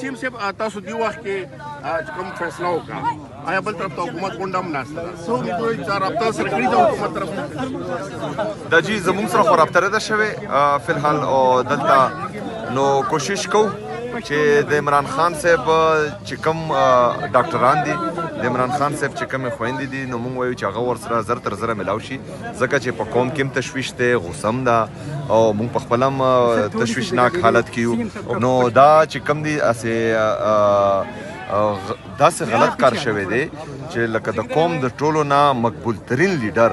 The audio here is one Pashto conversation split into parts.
سیم صاحب تاسو دی وخت کې چې کوم فیصله وکړه آیا بل طرف ته حکومت غونډه هم ناسته ده څه امید لرئ چې رابطه سره کړې ده حکومت طرف ته دا جی زموږ سره خو رابطه نه ده شوې فی الحال او دلته نو کوشش کوو چې د عمران خان صاحب چې کوم ډاکټران دي د عمران خان صاحب چې کومې خویندې دي نو موږ وایو چې هغه ورسره زر تر زره ملاو شي ځکه چې په قوم کې هم تشویش دی غوسه هم ده او موږ په خپل هم تشویشناک حالت کې یو نو دا چې کوم دي داسې غلط کار شوی دی چې لکه د قوم د ټولو نه مقبول ترین لیډر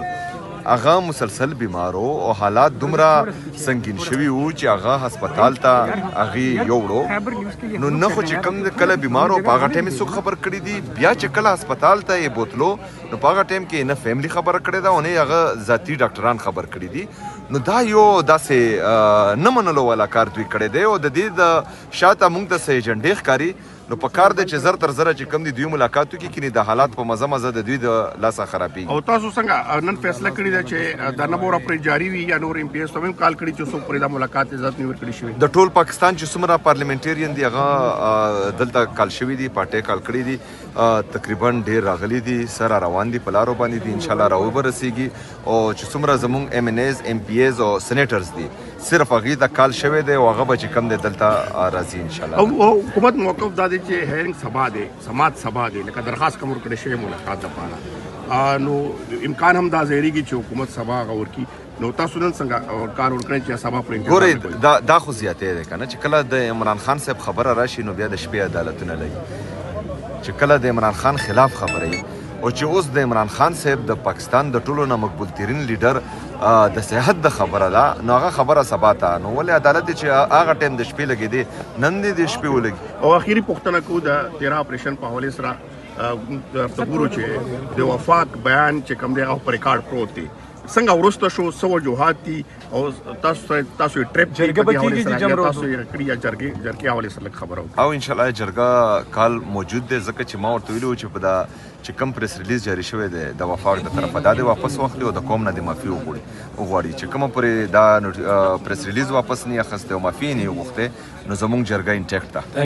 هغه مسلسل بیمارو او حالات دومره سنگین شوي وو چې هغه هسپتال ته هغې یوړو نو نه خو چې کوم کله بیمارو په هغه ټایم یې څوک خبر کړي دي بیا چې کله هسپتال ته یې بوتلو نو په هغه ټایم کې نه فیملی خبره کړې ده او نه هغه ذاتي ډاکټران خبر کړي دي نو دا یو داسې نه منلو والا کار دوی کړی دی او د دې د شاته موږ ته څه ایجنډې ښکاري نو په کار دی چې زر تر زره چې کوم دي دوی ملاقات وکړي کینې د حالات په مزه مزه د دوی د لاسه خرابېږي او تاسو څنګه نن فیصله کړې ده چې دا نه به ورپورې جاري وي یا نور ایم پی ایس ته هم کال کړي چې څوک پرې دا ملاقات اجازت نه ورکړي شوې د ټول پاکستان چې څومره پارلیمنټریان دي هغه دلته کال شوي دي پارټۍ کال کړي دي تقریبا ډېر راغلي دي سره روان دي په لارو باندې دي انشاءالله راوبه رسېږي او چې څومره زموږ ایم ان ایز ایم پی ایز او سینیټرز دي صرف هغې ته کال شوی دی او هغه به چې کوم دی دلته راځي انشاءالله او حکومت موقف دا دی چې هیرنګ سبا دی سماعت سبا دی لکه درخواست کوم ورکړی شوی ملاقات دپاره نو امکان هم دا ظاهرېږي چې حکومت سبا هغه ورکړي نو تاسو نن څنګه کار ورکړی چې سبا پرې ګورئ دا خو زیاتې دی که نه چې کله د عمران خان صاحب خبره راشي نو بیا د شپې عدالتونه لګي چې کله د عمران خان خلاف خبره وي او چې اوس د عمران خان صاحب د پاکستان د ټولو نه مقبول ترین لیډر د صحت د خبره ده نو هغه خبره سبا ته نو ولې عدالت چې هغه ټایم د شپې لګېدی نن دې د شپې ولګي او اخیری پوښتنه کوو د 13 اپریشن په حوالې سره ته ګورو چې د وفاق بیان چې کوم دی هغه په ریکارډ پروت دی څنګه وروسته شو څه وجوهات دي او تاسو ټریپ جرګه به کېږي چې جمع تاسو یې کړي یا جرګې حوالې سره لږ خبره وکړو او انشاءالله جرګه کال موجود دی ځکه چې ما ورته ویلي وو چې په دا چې کوم پریس ریلیز جاري شوی دی د وفاق د طرفه دا دی واپس واخلي او د قوم نه د معافي وغواړي چې کومه پورې دا پریس ریلیز واپس نه اخیستی او معافي یې نه یې وغوښتې نو زموږ جرګه انټیکټ ده